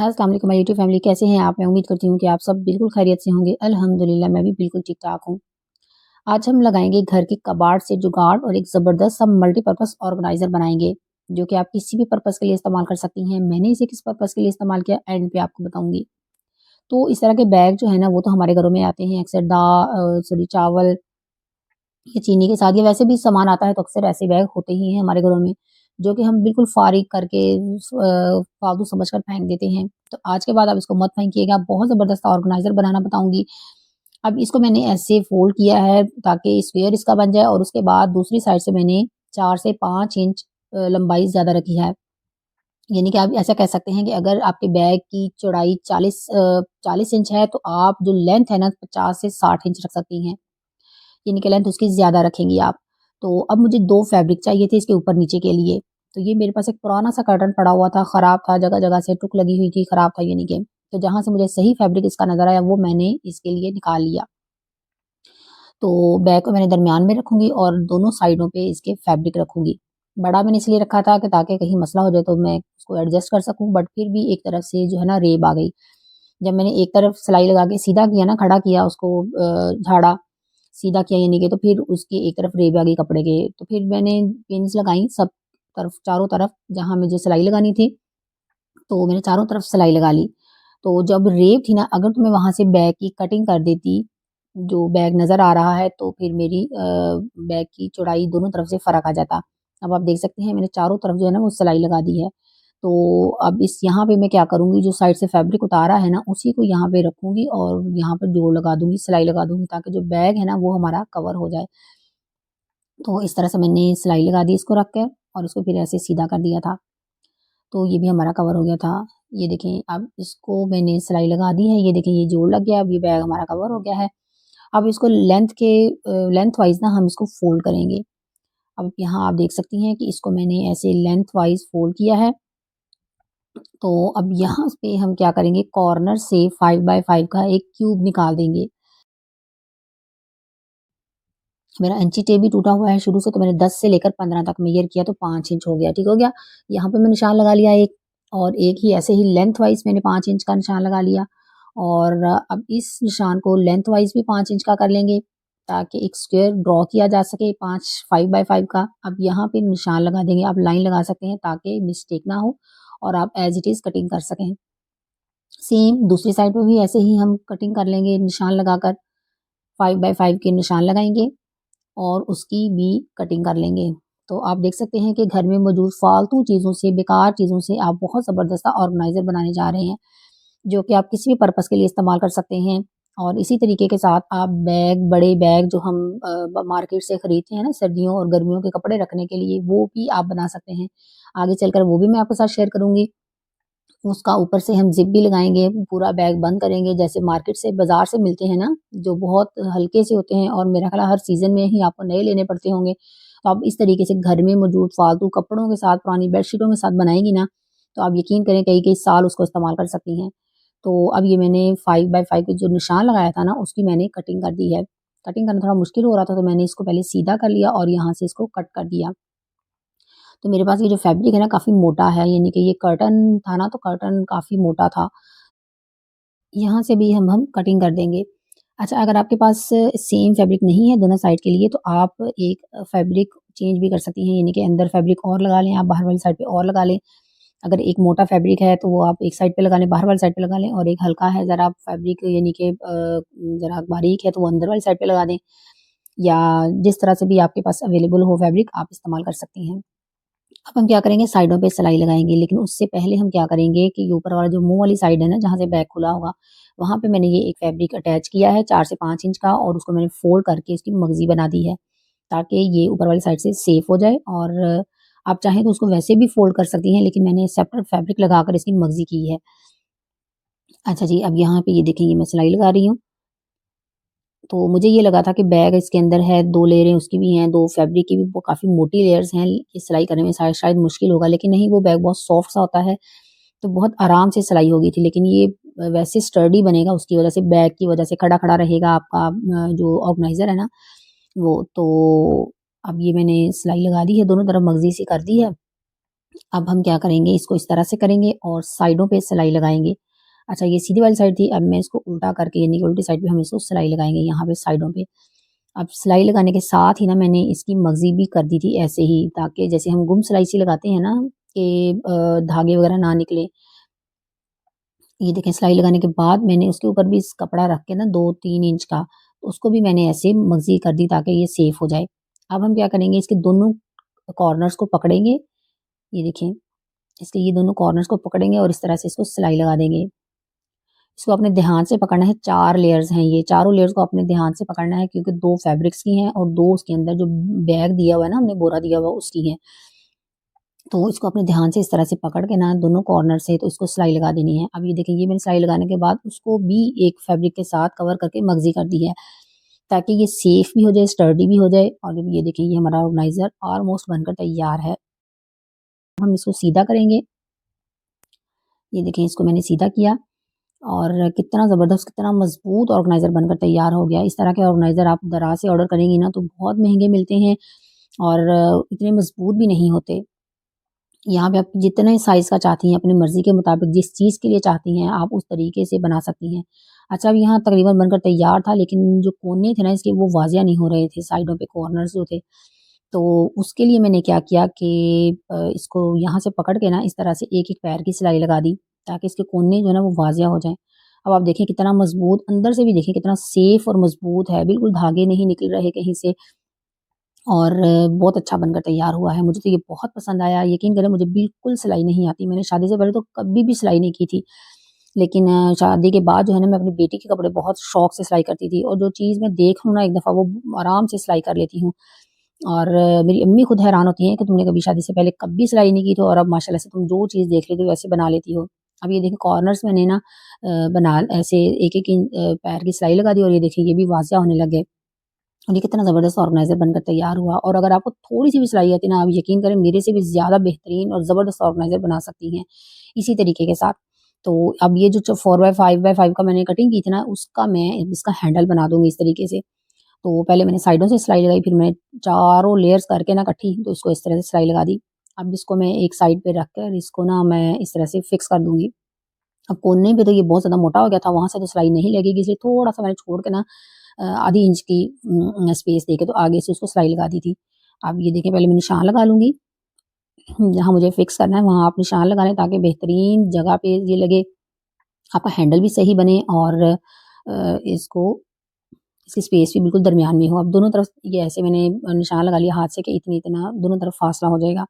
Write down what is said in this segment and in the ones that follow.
अस्सलाम वालेकुम my YouTube family, कैसे हैं आप? मैं उम्मीद करती हूँ कि आप सब बिल्कुल खैरियत से होंगे। अल्हम्दुलिल्लाह मैं भी बिल्कुल ठीक-ठाक हूँ। आज हम लगाएँगे घर के कबाड़ से जुगाड़ और एक ज़बरदस्त सा मल्टीपर्पज़ ऑर्गेनाइज़र बनाएँगे, जो कि आप किसी भी पर्पज़ के लिए इस्तेमाल कर सकती हैं। मैंने इसे किस पर्पज़ के लिए इस्तेमाल किया एंड पे आपको बताऊँगी। तो इस तरह के बैग जो है ना, वो तो हमारे घरों में आते हैं अक्सर सॉरी चावल या चीनी के साथ या वैसे भी सामान आता है तो अक्सर ऐसे बैग होते ही हैं हमारे घरों में, जो कि हम बिल्कुल फ़ारिग करके फालतू समझकर फेंक देते हैं। तो आज के बाद आप इसको मत फेंकिएगा, बहुत ज़बरदस्त ऑर्गेनाइज़र बनाना बताऊँगी। अब इसको मैंने ऐसे फ़ोल्ड किया है ताकि स्क्वायर इसका बन जाए और उसके बाद दूसरी साइड से मैंने 4 से 5 इंच लंबाई ज़्यादा रखी है। यानी कि आप ऐसा कह सकते हैं कि अगर आपके बैग की चौड़ाई 40 इंच है, तो आप जो लेंथ है ना 50 से 60 इंच रख सकती हैं। यानी कि लेंथ उसकी ज़्यादा रखेंगी आप। तो अब मुझे 2 फैब्रिक चाहिए थे इसके ऊपर-नीचे के लिए। तो ये मेरे पास एक पुराना-सा कर्टन पड़ा हुआ था, ख़राब था, जगह-जगह से टुक लगी हुई थी, ख़राब था यानी कि। तो जहाँ से मुझे सही फैब्रिक इसका नज़र आया, वो मैंने इसके लिए निकाल लिया। तो बैग को मैंने दरमियान में रखूँगी और दोनों साइडों पे इसके फैब्रिक रखूँगी। बड़ा मैंने इसलिए रखा था कि ताकि कहीं मसला हो जाए तो मैं उसको एडजस्ट कर सकूँ, बट फिर भी एक तरफ से जो है ना रेब आ गई। जब मैंने एक तरफ सिलाई लगा के सीधा किया ना, खड़ा किया उसको झाड़ा, सीधा किया यानी कि, तो फिर उसकी एक तरफ रेब आ गई कपड़े के। तो फिर मैंने पिन्स लगाई सब तरफ, चारों तरफ जहाँ मुझे सिलाई लगानी थी, तो मैंने चारों तरफ सिलाई लगा ली। तो जब रेब थी ना, अगर तो मैं वहाँ से बैग की कटिंग कर देती, जो बैग नज़र आ रहा है, तो फिर मेरी बैग की चौड़ाई दोनों तरफ से फ़र्क आ जाता। अब आप देख सकते हैं मैंने चारों तरफ जो है ना वो सिलाई लगा दी है। तो अब इस यहाँ पे मैं क्या करूँगी, जो साइड से फैब्रिक उतारा है ना, उसी को यहाँ पे रखूँगी और यहाँ पर जोड़ लगा दूँगी, सिलाई लगा दूँगी ताकि जो बैग है ना वो हमारा कवर हो जाए। तो इस तरह से मैंने सिलाई लगा दी इसको रख के और इसको फिर ऐसे सीधा कर दिया था। तो ये भी हमारा कवर हो गया था। ये देखें, अब इसको मैंने सिलाई लगा दी है, ये देखें ये जोड़ लग गया, अब ये बैग हमारा कवर हो गया है। अब इसको लेंथ वाइज़ ना हम इसको फ़ोल्ड करेंगे। अब यहाँ आप देख सकती हैं कि इसको मैंने ऐसे लेंथ वाइज़ फ़ोल्ड किया है। तो अब यहाँ पे हम क्या करेंगे, कॉर्नर से 5 बाय 5 का एक क्यूब निकाल देंगे। मेरा इंची टेप भी टूटा हुआ है शुरू से, तो मैंने 10 से लेकर 15 तक मेज़र किया तो 5 इंच हो गया, ठीक हो गया। यहाँ पे मैं निशान लगा लिया एक, और एक ही ऐसे ही लेंथ वाइज़ मैंने 5 इंच का निशान लगा लिया। और अब इस निशान को लेंथ वाइज़ भी 5 इंच का कर लेंगे, ताकि एक स्क्वायर ड्रॉ किया जा सके 5 बाय 5 का। अब यहाँ पे निशान लगा देंगे, आप लाइन लगा सकते हैं ताकि मिस्टेक ना हो और आप एज़ इट इज़ कटिंग कर सकें। सेम दूसरी साइड पे भी ऐसे ही हम कटिंग कर लेंगे निशान लगाकर, 5 बाय 5 के निशान लगाएँगे और उसकी भी कटिंग कर लेंगे। तो आप देख सकते हैं कि घर में मौजूद फालतू चीज़ों से, बेकार चीज़ों से आप बहुत ज़बरदस्त ऑर्गेनाइज़र बनाने जा रहे हैं, जो कि आप किसी भी पर्पज़ के लिए इस्तेमाल कर सकते हैं। और इसी तरीके के साथ आप बैग, बड़े बैग जो हम मार्केट से खरीदते हैं ना सर्दियों और गर्मियों के कपड़े रखने के लिए, वो भी आप बना सकते हैं। आगे चलकर वो भी मैं आपके साथ शेयर करूँगी। उसका ऊपर से हम ज़िप भी लगाएँगे, पूरा बैग बंद करेंगे, जैसे मार्केट से बाज़ार से मिलते हैं ना, जो बहुत हल्के से होते हैं और मेरा ख़्याल है हर सीज़न में ही आपको नए लेने पड़ते होंगे। तो आप इस तरीके से घर में मौजूद फालतू कपड़ों के साथ, पुरानी बेडशीटों के साथ बनाएँगी ना, तो आप यकीन करें कई-कई साल उसको इस्तेमाल कर सकती हैं। तो अब ये मैंने 5 बाय 5 के जो निशान लगाया था ना, उसकी मैंने कटिंग कर दी है। कटिंग करना थोड़ा मुश्किल हो रहा था, तो मैंने इसको पहले सीधा कर लिया और यहाँ से इसको कट कर दिया। तो मेरे पास ये जो फैब्रिक है ना काफ़ी मोटा है, यानी कि ये कर्टन था ना, तो कर्टन काफ़ी मोटा था। यहाँ से भी हम कटिंग कर देंगे। अच्छा, अगर आपके पास सेम फैब्रिक नहीं है दोनों साइड के लिए, तो आप एक फैब्रिक चेंज भी कर सकती हैं, यानी कि अंदर फैब्रिक और लगा लें, आप बाहर वाली साइड पे और लगा लें। अगर एक मोटा फैब्रिक है, तो वो आप एक साइड पे लगा लें, बाहर वाली साइड पे लगा लें, और एक हल्का है ज़रा फैब्रिक यानी कि ज़रा बारीक है, तो वो अंदर वाली साइड पे लगा दें, या जिस तरह से भी आपके पास अवेलेबल हो फैब्रिक, आप इस्तेमाल कर सकती हैं। अब हम क्या करेंगे, साइडों पे सिलाई लगाएँगे, लेकिन उससे पहले हम क्या करेंगे कि ये ऊपर वाला जो मुँह वाली साइड है ना, जहाँ से बैक खुला होगा, वहाँ पे मैंने ये एक फैब्रिक अटैच किया है 4 से 5 इंच का, और उसको मैंने फ़ोल्ड करके इसकी मगज़ी बना दी है, ताकि ये ऊपर वाली साइड से सेफ हो जाए। और आप चाहें तो उसको वैसे भी फ़ोल्ड कर सकती हैं, लेकिन मैंने सेपरेट फैब्रिक लगाकर इसकी मगज़ी की है। अच्छा जी, अब यहाँ पे ये देखें, ये मैं सिलाई लगा रही हूँ। तो मुझे ये लगा था कि बैग इसके अंदर है, 2 लेयरें उसकी भी हैं, 2 फैब्रिक की भी वो काफ़ी मोटी लेयर्स हैं, ये सिलाई करने में शायद मुश्किल होगा, लेकिन नहीं, वो बैग बहुत सॉफ्ट सा होता है, तो बहुत आराम से सिलाई हो गई थी। लेकिन ये वैसे स्टर्डी बनेगा उसकी वजह से, बैग की वजह से खड़ा-खड़ा रहेगा आपका जो ऑर्गनाइज़र है ना वो। तो अब ये मैंने सिलाई लगा दी है, दोनों तरफ मगज़ी से कर दी है। अब हम क्या करेंगे, इसको इस तरह से करेंगे और साइडों पे सिलाई लगाएंगे। अच्छा, ये सीधी वाली साइड थी, अब मैं इसको उल्टा करके यानी कि उल्टी साइड पे हम इसको सिलाई लगाएंगे यहाँ पे साइडों पे। अब सिलाई लगाने के साथ ही ना मैंने इसकी मगजी भी कर दी थी ऐसे ही, ताकि जैसे हम गुम सिलाई सी लगाते हैं ना कि धागे वगैरह ना निकले। ये देखें, सिलाई लगाने के बाद मैंने उसके ऊपर भी इस कपड़ा रख के ना 2-3 इंच का, तो उसको भी मैंने ऐसे मगजी कर दी ताकि ये सेफ हो जाए। अब हम क्या करेंगे, इसके दोनों कॉर्नर्स को पकड़ेंगे। ये देखें, इसके ये दोनों कॉर्नर्स को पकड़ेंगे और इस तरह से इसको सिलाई लगा देंगे। इसको अपने ध्यान से पकड़ना है, 4 लेयर्स हैं ये, चारों लेयर्स को अपने ध्यान से पकड़ना है क्योंकि 2 फैब्रिक्स की हैं और 2 उसके अंदर जो बैग दिया हुआ है ना हमने, बोरा दिया हुआ उसकी है। तो इसको अपने ध्यान से इस तरह से पकड़ के ना दोनों कॉर्नर से तो इसको सिलाई लगा देनी है। अब ये देखिए, ये मैंने सिलाई लगाने के बाद उसको भी एक फैब्रिक के साथ कवर करके मगजी कर दी है ताकि ये सेफ भी हो जाए, स्टर्डी भी हो जाए। और ये देखिए, ये हमारा ऑर्गेनाइजर ऑलमोस्ट बनकर तैयार है। हम इसको सीधा करेंगे। ये देखें, इसको मैंने सीधा किया और कितना ज़बरदस्त, कितना मजबूत ऑर्गेनाइज़र बनकर तैयार हो गया। इस तरह के ऑर्गेनाइज़र आप दराज से ऑर्डर करेंगी ना तो बहुत महंगे मिलते हैं और इतने मजबूत भी नहीं होते। यहाँ पे आप जितने साइज़ का चाहती हैं, अपनी मर्ज़ी के मुताबिक जिस चीज़ के लिए चाहती हैं, आप उस तरीके से बना सकती हैं। अच्छा, अब यहाँ तकरीबन बनकर तैयार था, लेकिन जो कोने थे ना इसके, वो वाज़िया नहीं हो रहे थे, साइडों पे कॉर्नर्स जो थे। तो उसके लिए मैंने क्या किया कि इसको यहाँ से पकड़ के ना इस तरह से एक-एक पैर की सिलाई लगा दी, ताकि इसके कोने जो है ना वो वाज़िया हो जाएँ। अब आप देखिए कितना मज़बूत, अंदर से भी देखिए कितना सेफ और मज़बूत है, बिल्कुल धागे नहीं निकल रहे कहीं से और बहुत अच्छा बनकर तैयार हुआ है। मुझे तो ये बहुत पसंद आया। यकीन करें, मुझे बिल्कुल सिलाई नहीं आती। मैंने शादी से पहले तो कभी भी सिलाई नहीं की थी। लेकिन शादी के बाद जो है ना, मैं अपनी बेटी के कपड़े बहुत शौक से सिलाई करती थी और जो चीज़ मैं देख लूँ ना एक दफ़ा, वो आराम से सिलाई कर लेती हूँ। और मेरी अम्मी खुद हैरान होती हैं कि तुमने कभी शादी से पहले कभी सिलाई नहीं की थी और अब माशाल्लाह से तुम जो चीज़ देख लेती हो वैसे बना लेती हो। अब ये देखिए, कॉर्नर्स मैंने ना बना ऐसे एक-एक पैर की सिलाई लगा दी और ये देखिए ये भी वाज़िया होने लग गए। और ये कितना ज़बरदस्त ऑर्गेनाइज़र बनकर तैयार हुआ। और अगर आपको थोड़ी-सी भी सिलाई आती है ना, आप यकीन करें मेरे से भी ज़्यादा बेहतरीन और ज़बरदस्त ऑर्गेनाइज़र बना सकती हैं, इसी तरीके के साथ। तो अब ये जो 4 बाय 5 बाय 5 का मैंने कटिंग की थी ना, उसका मैं इसका हैंडल बना दूँगी इस तरीके से। तो पहले मैंने साइडों से सिलाई लगाई, फिर मैंने चारों लेयर्स करके ना इकट्ठी, तो इसको इस तरह से सिलाई लगा दी। अब इसको मैं एक साइड पे रख कर इसको ना मैं इस तरह से फिक्स कर दूँगी। अब कोने पे तो ये बहुत ज़्यादा मोटा हो गया था, वहाँ से तो सिलाई नहीं लगेगी, इसलिए थोड़ा-सा मैंने छोड़ के ना आधी इंच की स्पेस देके तो आगे से उसको सिलाई लगा दी थी। अब ये देखिए, पहले मैं निशान लगा लूँगी, जहाँ मुझे फिक्स करना है वहाँ आप निशान लगा लें ताकि बेहतरीन जगह पे ये लगे, आपका हैंडल भी सही बने और इसको इसकी स्पेस भी बिल्कुल दरमियान में हो। अब दोनों तरफ ये ऐसे मैंने निशान लगा लिया हाथ से कि इतना दोनों तरफ फासला हो जाएगा।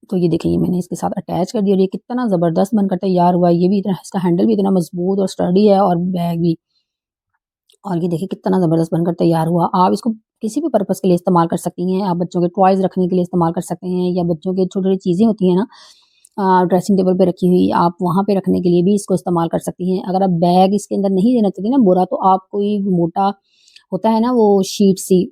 तो ये देखिए, ये मैंने इसके साथ अटैच कर दिया और ये कितना ज़बरदस्त बनकर तैयार हुआ है। ये भी इतना, इसका हैंडल भी इतना मज़बूत और स्टर्डी है और बैग भी। और ये देखिए कितना ज़बरदस्त बनकर तैयार हुआ। आप इसको किसी भी पर्पज़ के लिए इस्तेमाल कर सकती हैं। आप बच्चों के टॉयज़ रखने के लिए इस्तेमाल कर सकते हैं या बच्चों के छोटी-छोटी चीज़ें होती हैं ना ड्रेसिंग टेबल पे रखी हुई, आप वहाँ पे रखने के लिए भी इसको इस्तेमाल कर सकती हैं। अगर आप बैग इसके अंदर नहीं देना चाहती ना बोरा, तो आप कोई मोटा होता है ना वो शीट सी,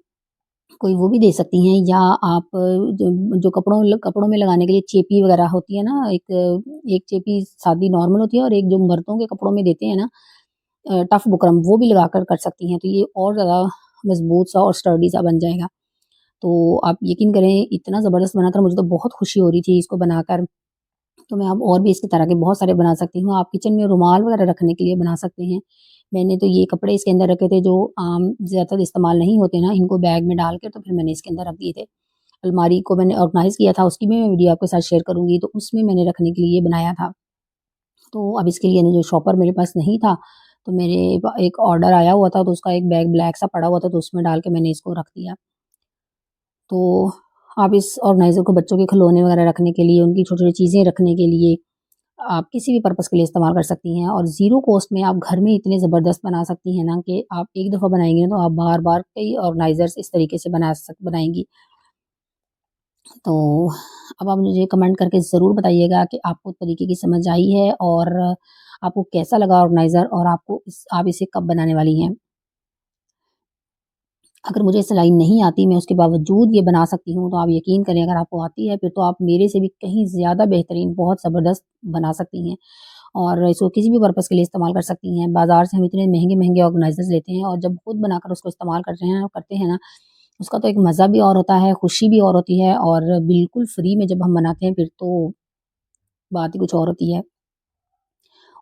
कोई वो भी दे सकती हैं या आप जो जो कपड़ों में लगाने के लिए चेपी वगैरह होती है ना, एक चेपी सादी नॉर्मल होती है और एक जो मर्दों के कपड़ों में देते हैं ना टफ बुकरम, वो भी लगाकर कर सकती हैं, तो ये और ज़्यादा मज़बूत सा और स्टर्डी सा बन जाएगा। तो आप यकीन करें, इतना ज़बरदस्त बना था, मुझे तो बहुत खुशी हो रही थी इसको बनाकर। तो मैं अब और भी इसकी तरह के बहुत सारे बना सकती हूँ। आप किचन में रुमाल वगैरह रखने के लिए बना सकते हैं। मैंने तो ये कपड़े इसके अंदर रखे थे जो आम ज़्यादातर इस्तेमाल नहीं होते ना, इनको बैग में डाल के तो फिर मैंने इसके अंदर रख दिए थे। अलमारी को मैंने ऑर्गनाइज़ किया था, उसकी भी मैं वीडियो आपके साथ शेयर करूँगी, तो उसमें मैंने रखने के लिए बनाया था। तो अब इसके लिए ना जो शॉपर मेरे पास नहीं था, तो मेरे एक ऑर्डर आया हुआ था, तो उसका एक बैग ब्लैक सा पड़ा हुआ था, तो उसमें डाल के मैंने इसको रख दिया। तो आप इस ऑर्गेनाइज़र को बच्चों के खिलौने वगैरह रखने के लिए, उनकी छोटी-छोटी चीज़ें रखने के लिए, आप किसी भी पर्पज़ के लिए इस्तेमाल कर सकती हैं और ज़ीरो कॉस्ट में आप घर में इतने ज़बरदस्त बना सकती हैं ना कि आप एक दफ़ा बनाएँगी ना तो आप बार-बार कई ऑर्गेनाइज़र्स इस तरीके से बनाएँगी। तो अब आप मुझे कमेंट करके ज़रूर बताइएगा कि आपको तरीके की समझ आई है और आपको कैसा लगा ऑर्गेनाइज़र और आप इसे कब बनाने वाली हैं। अगर मुझे सिलाई नहीं आती, मैं उसके बावजूद ये बना सकती हूँ, तो आप यकीन करें अगर आपको आती है, फिर तो आप मेरे से भी कहीं ज़्यादा बेहतरीन, बहुत ज़बरदस्त बना सकती हैं और इसको किसी भी पर्पज़ के लिए इस्तेमाल कर सकती हैं। बाज़ार से हम इतने महँगे-महँगे ऑर्गेनाइज़र्स लेते हैं और जब खुद बनाकर उसको इस्तेमाल करते हैं ना, उसका तो एक मज़ा भी और होता है, खुशी भी और होती है और बिल्कुल फ्री में जब हम बनाते हैं फिर तो बात ही कुछ और होती है।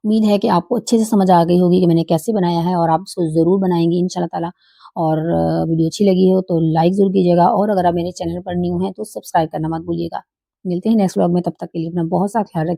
उम्मीद है कि आपको अच्छे से समझ आ गई होगी कि मैंने कैसे बनाया है और आप इसको ज़रूर बनाएँगी इंशाल्लाह ताला। और वीडियो अच्छी लगी हो तो लाइक ज़रूर कीजिएगा और अगर आप मेरे चैनल पर न्यू हैं तो सब्सक्राइब करना मत भूलिएगा। मिलते हैं नेक्स्ट व्लॉग में, तब तक के लिए अपना बहुत सा ख्याल रख